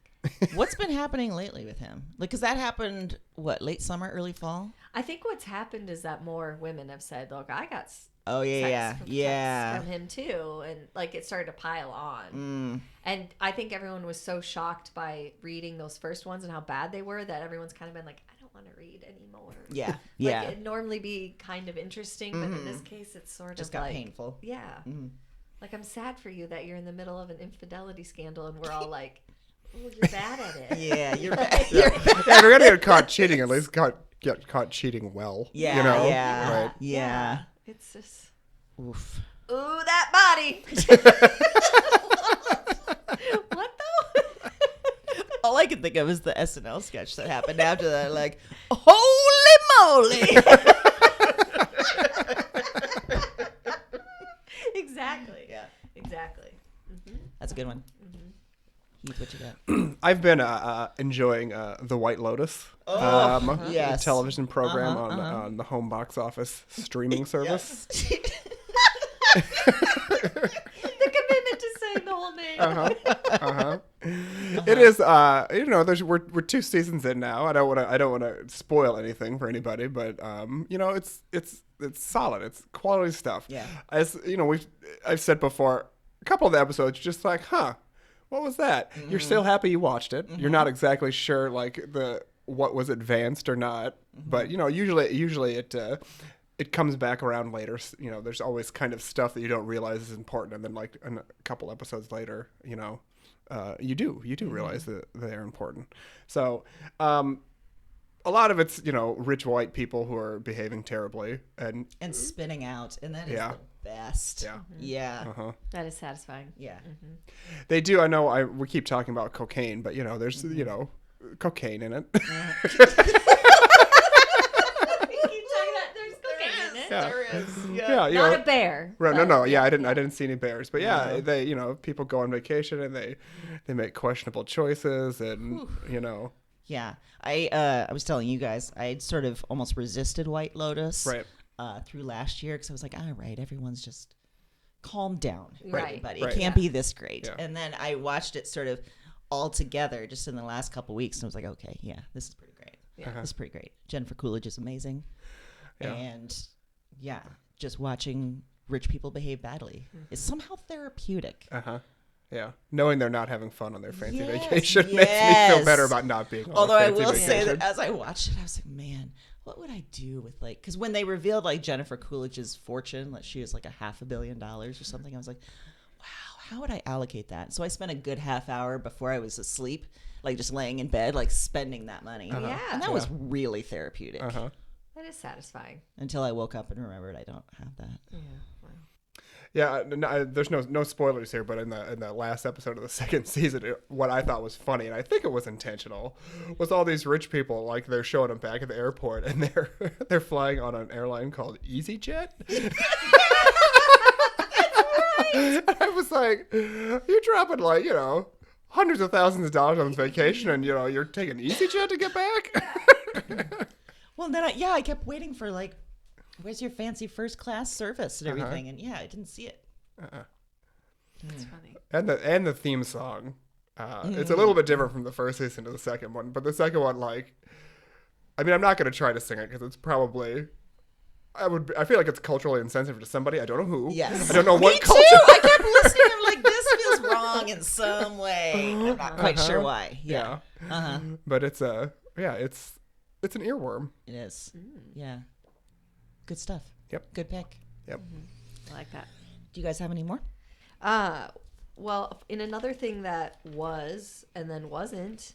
What's been happening lately with him? Like, because that happened, what, late summer, early fall? I think what's happened is that more women have said, look, I got Oh, yeah, text yeah. from him too, and like it started to pile on. And I think everyone was so shocked by reading those first ones and how bad they were that everyone's kind of been like, I don't want to read anymore. Yeah, Like, yeah. it'd normally be kind of interesting, but in this case, it's sort Just of got like painful. Yeah. Like, I'm sad for you that you're in the middle of an infidelity scandal and we're all like, oh, you're bad at it. Yeah, you're bad. Yeah, if you're going to get caught cheating, at least get caught cheating well. Yeah, you know? yeah, Right. yeah. It's just, Oof. ooh, that body. What though? All I can think of is the SNL sketch that happened after that. Like, holy moly! Exactly. Yeah, Exactly. that's a good one. Heath, what you got? I've been enjoying The White Lotus, Yes. a television program on the home box office streaming service. The commitment to saying the whole name. It is, we're 2 seasons in now. I don't want to spoil anything for anybody, but it's solid. It's quality stuff. Yeah. As you know, I've said before, a couple of the episodes, just like, what was that? You're still happy you watched it. You're not exactly sure like what was advanced or not, but usually it comes back around later. There's always kind of stuff that you don't realize is important, and then like a couple episodes later, you do realize that they're important. So a lot of it's rich white people who are behaving terribly and spinning out, and that is Yeah. the best. Yeah. Yeah. That is satisfying. Yeah. they do. I know we keep talking about cocaine, but there's cocaine in it. You keep talking about there's cocaine in it. Yeah. There is. Yeah, Not a bear. Right, but- no, yeah, I didn't see any bears, but yeah, they, people go on vacation and they make questionable choices, and Yeah. I was telling you guys, I'd sort of almost resisted White Lotus Right. Through last year because I was like, all right, everyone's just calm down, Right. everybody. Right. It can't be this great. Yeah. And then I watched it sort of all together just in the last couple weeks, and I was like, okay, yeah, this is pretty great. Yeah. This is pretty great. Jennifer Coolidge is amazing. Yeah. And yeah, just watching rich people behave badly is somehow therapeutic. Yeah, knowing they're not having fun on their fancy Yes, vacation makes me yes. feel better about not being on Although a I fancy will vacation. say that as I watched it, I was like, man, what would I do with because when they revealed like Jennifer Coolidge's fortune, that she was like $500 million or something, I was like, wow, how would I allocate that? So I spent a good half hour before I was asleep, like just laying in bed, like spending that money. Yeah. And that was really therapeutic That is satisfying. until I woke up and remembered I don't have that. Yeah. Wow. Yeah, there's no spoilers here, but in the last episode of the second season, what I thought was funny, and I think it was intentional, was all these rich people, like they're showing them back at the airport, and they're flying on an airline called EasyJet. And I was like, you're dropping like, hundreds of thousands of dollars on vacation, and you're taking EasyJet to get back. Well, then I kept waiting for like, where's your fancy first class service and everything, and I didn't see it. That's funny. And the theme song, it's a little bit different from the first season to the second one, but the second one, like, I mean, I'm not going to try to sing it because it's probably. I feel like it's culturally insensitive to somebody. I don't know who. Yes. I don't know what Me culture. too. I kept listening. I'm like, this feels wrong in some way. I'm not quite sure why. Yeah. But it's an earworm. It is. Yeah. Good stuff. Yep. Good pick. Yep. I like that. Do you guys have any more? Well, in another thing that was and then wasn't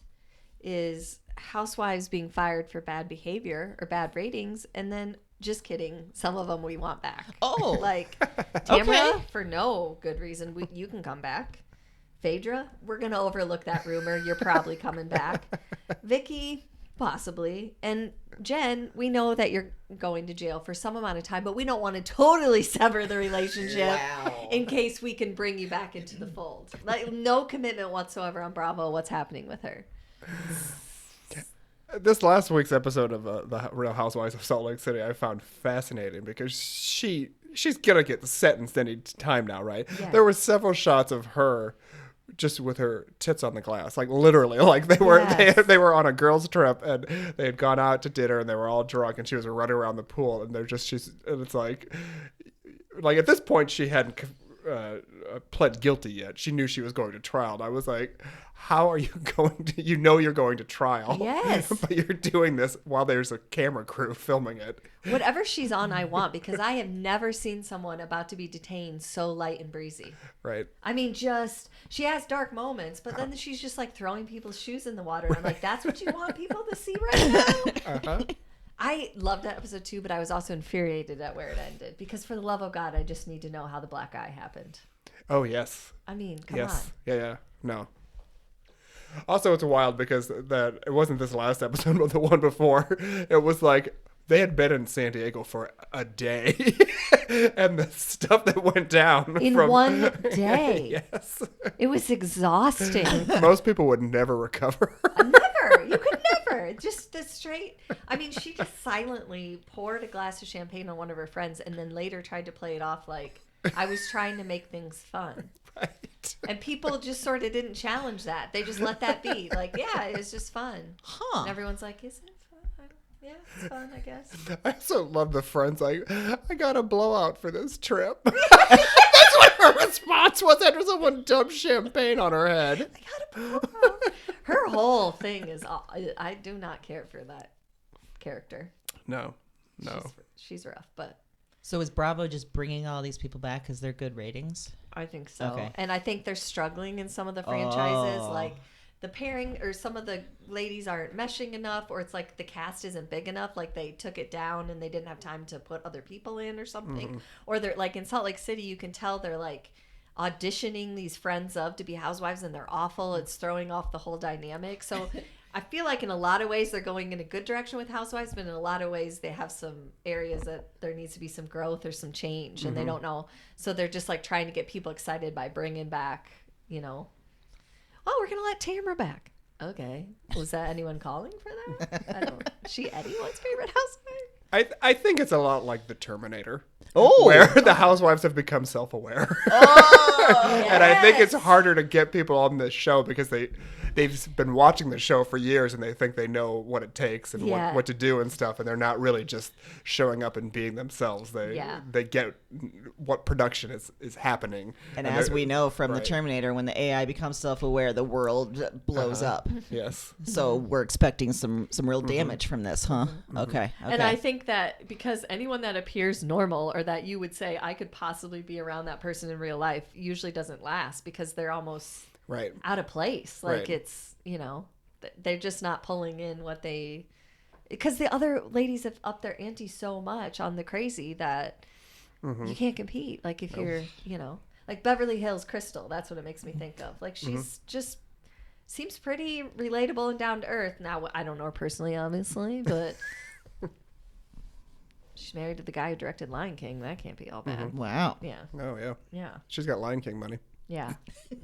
is housewives being fired for bad behavior or bad ratings, and then just kidding, some of them we want back. Oh. Like Tamara, Okay. for no good reason, you can come back. Phaedra, we're going to overlook that rumor. You're probably coming back. Vicky, possibly. And Jen, we know that you're going to jail for some amount of time, but we don't want to totally sever the relationship in case we can bring you back into the fold. Like, no commitment whatsoever on Bravo. What's happening with her? This last week's episode of the Real Housewives of Salt Lake City I found fascinating because she's gonna get sentenced any time now, right? Yeah. There were several shots of her just with her tits on the glass, like literally, like they were on a girls' trip and they had gone out to dinner and they were all drunk and she was running around the pool and it's like at this point she hadn't pled guilty yet. She knew she was going to trial. And I was like, how are you going to, you're going to trial. Yes. But you're doing this while there's a camera crew filming it. Whatever she's on, I want, because I have never seen someone about to be detained so light and breezy. Right. I mean, she has dark moments, but then she's just like throwing people's shoes in the water. And I'm like, that's what you want people to see right now? I loved that episode too, but I was also infuriated at where it ended because for the love of God, I just need to know how the black eye happened. Oh, yes. I mean, come Yes. on. Yeah. No. Also, it's wild because that it wasn't this last episode, but the one before. It was like they had been in San Diego for a day, and the stuff that went down In one day. Yes. It was exhausting. Most people would never recover. Never. You could never. Just the straight. I mean, she just silently poured a glass of champagne on one of her friends and then later tried to play it off like I was trying to make things fun. Right. And people just sort of didn't challenge that. They just let that be. Like, yeah, it was just fun. Huh. And everyone's like, is it fun? Yeah, it's fun, I guess. I also love the friends like, I got a blowout for this trip. That's what her response was after someone dumped champagne on her head. Her whole thing is, I do not care for that character. No. She's rough, but So is Bravo just bringing all these people back because they're good ratings? I think so. Okay. And I think they're struggling in some of the franchises. Oh. Like the pairing or some of the ladies aren't meshing enough, or it's like the cast isn't big enough. Like they took it down and they didn't have time to put other people in or something. Or they're like in Salt Lake City, you can tell they're like auditioning these friends of to be housewives and they're awful. It's throwing off the whole dynamic. So I feel like in a lot of ways they're going in a good direction with housewives, but in a lot of ways they have some areas that there needs to be some growth or some change and they don't know. So they're just like trying to get people excited by bringing back, oh, we're going to let Tamara back. Okay. Was that anyone calling for that? I don't. Is she anyone's favorite housewife? I think it's a lot like the Terminator. Oh. Where the housewives have become self-aware. Oh, And I think it's harder to get people on this show because they've been watching the show for years and they think they know what it takes and Yeah. what to do and stuff, and they're not really just showing up and being themselves. They get what production is happening. And as they're- we know from right. the Terminator, when the AI becomes self-aware, the world blows up. Yes. So we're expecting some real damage from this, huh? Okay. And I think that because anyone that appears normal or that you would say I could possibly be around that person in real life usually doesn't last because they're almost Right. out of place. Like Right. it's, they're just not pulling in because the other ladies have upped their ante so much on the crazy that you can't compete. Like if you're, you know, like Beverly Hills Crystal, that's what it makes me think of. Like she's just seems pretty relatable and down to earth. Now, I don't know her personally, obviously, but she's married to the guy who directed Lion King. That can't be all bad. Wow. Yeah. Oh, yeah. Yeah. She's got Lion King money. Yeah.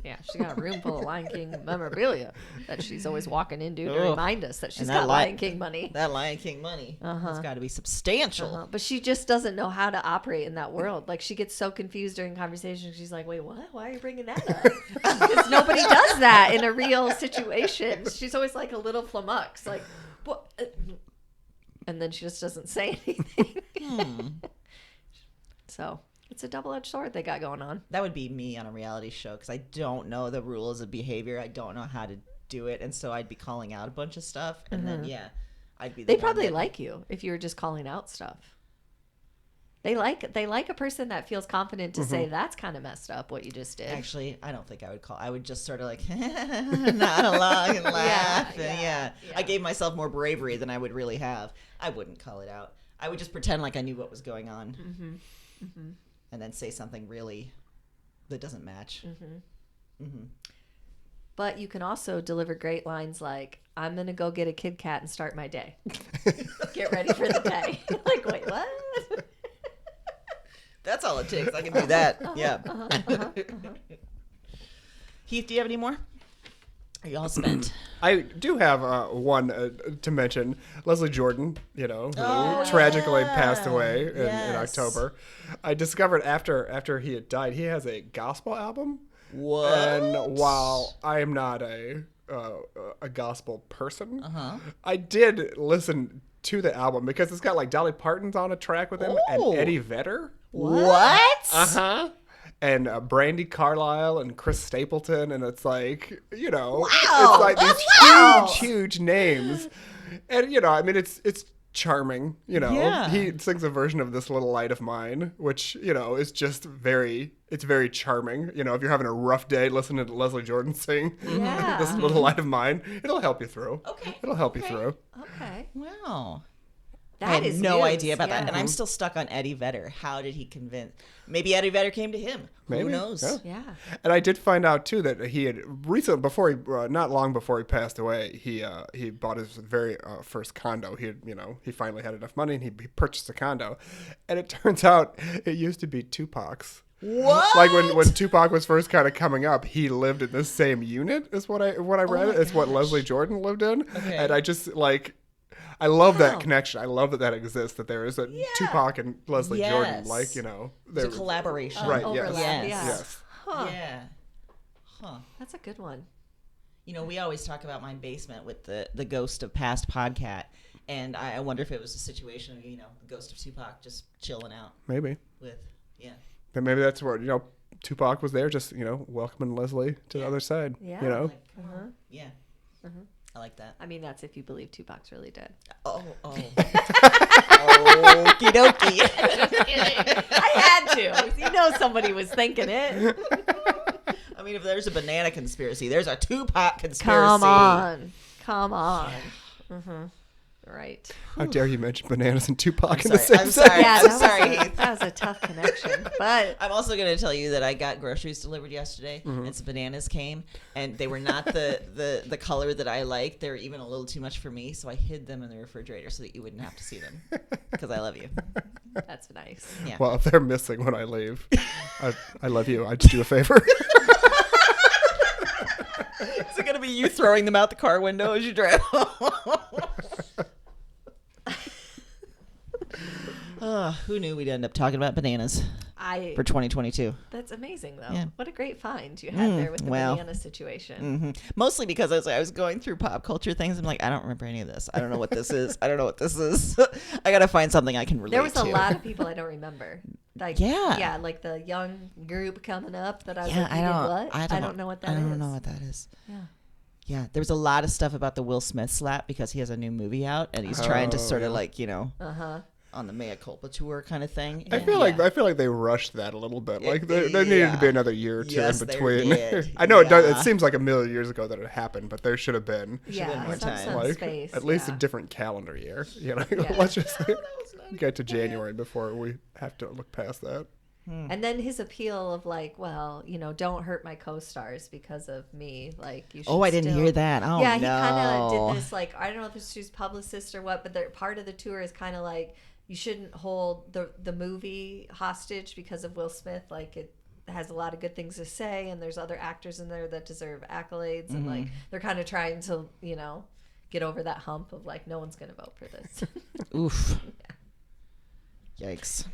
Yeah. She's got a room full of Lion King memorabilia that she's always walking into to Oh. remind us that she's And that got Lion King money. That Lion King money. It's got to be substantial. But she just doesn't know how to operate in that world. Like she gets so confused during conversations. She's like, "Wait, what? Why are you bringing that up?" Because nobody does that in a real situation. She's always like a little flummox, like, "What?" And then she just doesn't say anything. So it's a double-edged sword they got going on. That would be me on a reality show because I don't know the rules of behavior. I don't know how to do it, and so I'd be calling out a bunch of stuff, and then I'd be. They probably like you if you were just calling out stuff. They like a person that feels confident to say that's kind of messed up what you just did. Actually, I don't think I would call. I would just sort of like nod along and laugh. Yeah. I gave myself more bravery than I would really have. I wouldn't call it out. I would just pretend like I knew what was going on, and then say something really that doesn't match. But you can also deliver great lines like, "I'm going to go get a Kit Kat and start my day. Get ready for the day." Like, wait, what? That's all it takes. I can do that. Yeah. Heath, do you have any more? Are you all spent? I do have one to mention. Leslie Jordan, you know, who tragically passed away in October. I discovered after he had died, he has a gospel album. What? And while I am not a gospel person, I did listen to the album because it's got like Dolly Parton's on a track with him and Eddie Vedder. What? And Brandy Carlisle and Chris Stapleton, and it's like, you know, Wow. it's like these huge names, and you know, I mean, it's charming, you know. Yeah. He sings a version of "This Little Light of Mine," which, you know, is just very charming. You know, if you're having a rough day, listening to Leslie Jordan sing "This Little Light of Mine," it'll help you through. Okay. It'll help you through. Okay. Wow. That I had is no news, idea about that. yeah. And I'm still stuck on Eddie Vedder. How did he convince? Maybe Eddie Vedder came to him. Maybe. Who knows? Yeah. Yeah. And I did find out too that he had recently, not long before he passed away, he bought his very first condo. He finally had enough money and he purchased a condo, and it turns out it used to be Tupac's. What? Like when Tupac was first kind of coming up, he lived in the same unit. Is what I read. It's what Leslie Jordan lived in, Okay. and I just like. I love that connection. I love that exists, that there is a Tupac and Leslie Jordan. Yes. Like, you know. It's a collaboration. Right, Overlap, Yes. yeah. Yes. Huh. Yeah. Huh. That's a good one. You know, we always talk about my basement with the ghost of past Podcat. And I wonder if it was a situation of, you know, the ghost of Tupac just chilling out Maybe. with, But maybe that's where, you know, Tupac was there just, you know, welcoming Leslie to the other side. Yeah. You know? Like, come on. Yeah. I like that. I mean, that's if you believe Tupac's really dead. Oh. Okie dokie. I had to. You know somebody was thinking it. I mean, if there's a banana conspiracy, there's a Tupac conspiracy. Come on. Mm-hmm. Right. How dare you mention bananas and Tupac in the sorry. same I'm sorry. Yeah, I'm sorry. that was a tough connection. But I'm also going to tell you that I got groceries delivered yesterday, and some bananas came, and they were not the color that I liked. They were even a little too much for me, so I hid them in the refrigerator so that you wouldn't have to see them, because I love you. that's nice. Yeah. Well, if they're missing when I leave, I love you. I just do a favor. Is it going to be you throwing them out the car window as you drive home? Who knew we'd end up talking about bananas for 2022? That's amazing, though. Yeah. What a great find you had there with the well. banana situation. Mostly because I was going through pop culture things. I'm like, I don't remember any of this. I don't know what this is. I got to find something I can relate to. There was a lot of people I don't remember. Like, Yeah. like the young group coming up that I was Yeah, like, you did what? I don't know what that is. I don't know what that is. Yeah. Yeah, there was a lot of stuff about the Will Smith slap because he has a new movie out and he's trying to sort of like, you know, on the mea culpa tour kind of thing. I feel like they rushed that a little bit. Like there needed to be another year or two in between. I know it seems like a million years ago that it happened, but there should have been been more time. some like space. at least a yeah. different calendar year. You know, Yeah. let's just. That was get to January before we have to look past that. And then his appeal of like, well, don't hurt my co-stars because of me. Like, you should. Oh, I didn't hear that. Oh, yeah, no. he kind of did this. Like, I don't know if it's his publicist or what, but part of the tour is kind of like, you shouldn't hold the movie hostage because of Will Smith. Like, it has a lot of good things to say, and there's other actors in there that deserve accolades, and like they're kind of trying to, get over that hump of like, no one's gonna vote for this. Oof. Yeah. Yikes.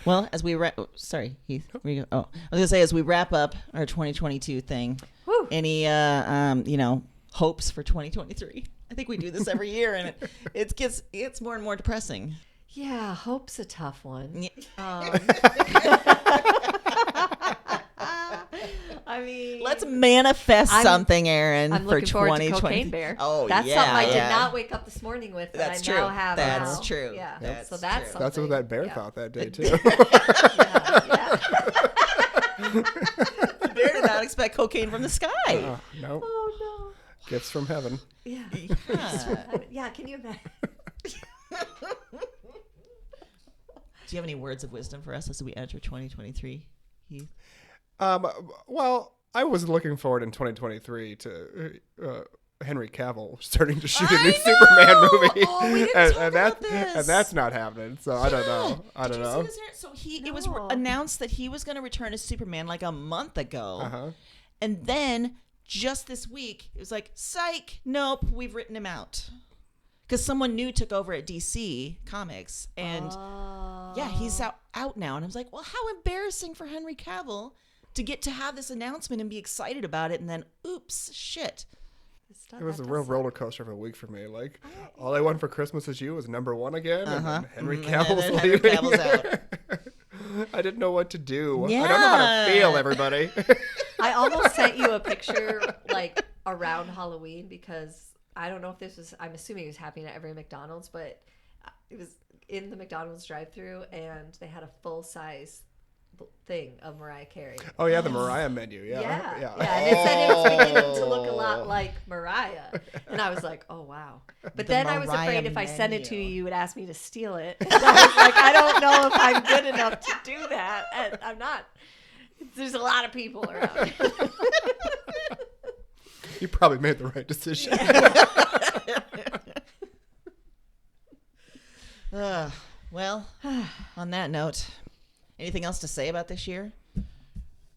Well, as we sorry, Heath. I was gonna say, as we wrap up our 2022 thing, Woo. any hopes for 2023? I think we do this every year, and it gets more and more depressing. Yeah, hope's a tough one. I mean, Let's manifest something, Aaron, I'm for looking forward to 2020. Cocaine Bear. Oh, that's yeah, something I did yeah. not wake up this morning with. That's I true. now have. That's now. true. Yeah, That's so that's true. something. That's what that bear yeah. thought that day too. The bear did not expect cocaine from the sky. No. Oh no. Gifts from heaven. Yeah. Yeah. Yeah. Can you imagine? Do you have any words of wisdom for us as we enter 2023, Heath? Well, I was looking forward in 2023 to Henry Cavill starting to shoot a new Superman movie. Oh, we didn't talk about this. And that's not happening. So I don't know. Did you see this, Aaron? So it was No. announced that he was going to return as Superman like a month ago. Uh-huh. And then just this week, it was like, psych, nope, we've written him out. Because someone new took over at DC Comics. And yeah, he's out now. And I was like, well, how embarrassing for Henry Cavill to get to have this announcement and be excited about it. And then, oops, shit. It was a real roller coaster of a week for me. Like, All I Want for Christmas Is You was #1 again. And then Henry Cavill's And then Henry leaving. Cavill's out. I didn't know what to do. Yeah. I don't know how to feel, everybody. I almost sent you a picture like around Halloween because I don't know if this was. I'm assuming it was happening at every McDonald's, but it was in the McDonald's drive-thru, and they had a full-size thing of Mariah Carey. Oh, yeah, the Mariah menu. Yeah. Yeah. And it said it was beginning to look a lot like Mariah. And I was like, oh, wow. But then I was Mariah afraid if I sent it to you, menu. you would ask me to steal it. And I was like, I don't know if I'm good enough to do that. And I'm not. There's a lot of people around. You probably made the right decision. Well, on that note, anything else to say about this year?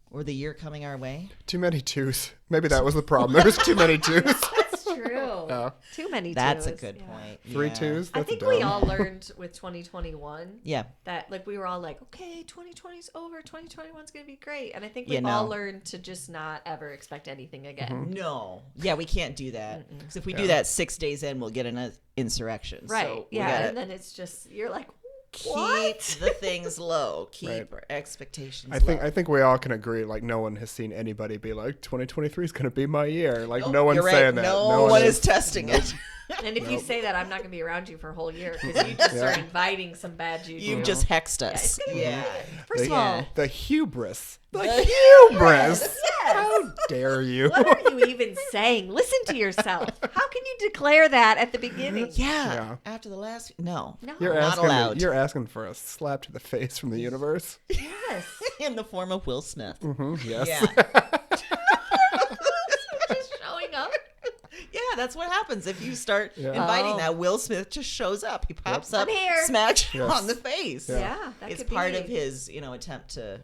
Or the year coming our way? Too many twos. Maybe that was the problem. There was too many twos. That's true. Yeah. Too many That's a twos. good Yeah. point. 3 Yeah. twos? I That's think dumb. we all learned with 2021 Yeah. that like we were all like, okay, 2020's over, 2021's gonna be great, and I think Yeah, we've all no. learned to just not ever expect anything again. No. Yeah, we can't do that. Because if we do that 6 days in, we'll get an insurrection. Right? So we yeah, gotta and then it's just you're like, keep what? the things low. Keep Right. our expectations I low. think we all can agree. Like, no one has seen anybody be like, 2023 is going to be my year. Like, Nope, no one's you're right. saying that. No one is testing it. And if you say that, I'm not gonna be around you for a whole year because you just are inviting some bad juju. You've just hexed Yeah, us. it's gonna be Yeah. good. First of Yeah. all, The hubris. The The hubris. yes. How dare you? What are you even saying? Listen to yourself. How can you declare that at the beginning? Yeah. Yeah. After the last, no. No. You're Not asking. allowed. You're asking for a slap to the face from the universe. Yes. In the form of Will Smith. Yes. Yeah. Just showing up. Yeah, that's what happens if you start Yeah. inviting Oh. that. Will Smith just shows up. He pops up, I'm here. smacks you Yes. on the face. Yeah, that It's could part be. of his, attempt to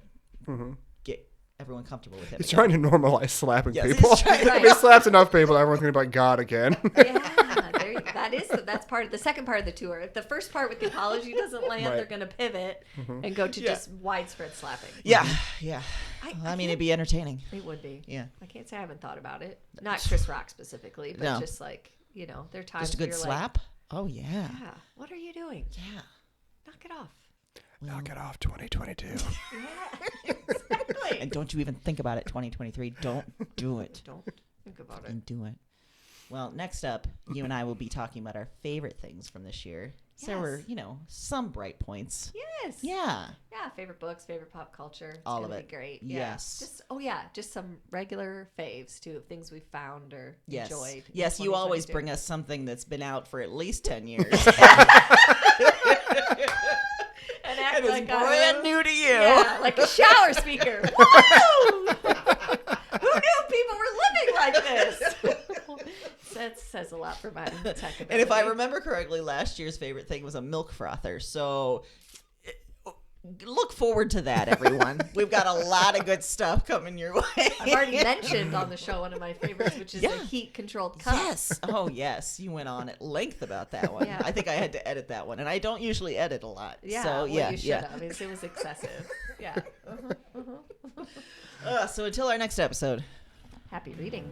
get everyone comfortable with him. He's again. trying to normalize slapping Yes, he's people. trying- If he slaps enough people, everyone's going to be like, God again. Yeah, that's part of the second part of the tour. If the first part with the apology doesn't land, Right. they're going to pivot and go to just widespread slapping. Yeah, yeah. I mean, can't- it'd be entertaining. It would be. Yeah. I can't say I haven't thought about it. Not Chris Rock specifically, but No. just like, there are times Just a where good you're slap. Oh yeah. like, yeah, what are you doing? Yeah. Knock it off. Knock it off, 2022. Yeah, exactly. And don't you even think about it. 2023. Don't do it. Don't think about it. And do it. Well, next up, you and I will be talking about our favorite things from this year. So there were, some bright points. Yes. Yeah. Yeah, favorite books, favorite pop culture. It's All of gonna it. Be great. Yes. Just some regular faves too, of things we found or Yes. enjoyed. in Yes, you always 2022. bring us something that's been out for at least 10 years. act And it's like brand new to you. Yeah, like a shower speaker. Woo! Who knew people were living like this? That says a lot for my tech ability. And if I remember correctly, last year's favorite thing was a milk frother. So look forward to that, everyone. We've got a lot of good stuff coming your way. I've already mentioned on the show one of my favorites, which is a heat-controlled cup. Yes. Oh, yes. You went on at length about that one. Yeah. I think I had to edit that one, and I don't usually edit a lot. Yeah, So, well, yeah, you should yeah. have. It was excessive. Yeah. So until our next episode. Happy reading.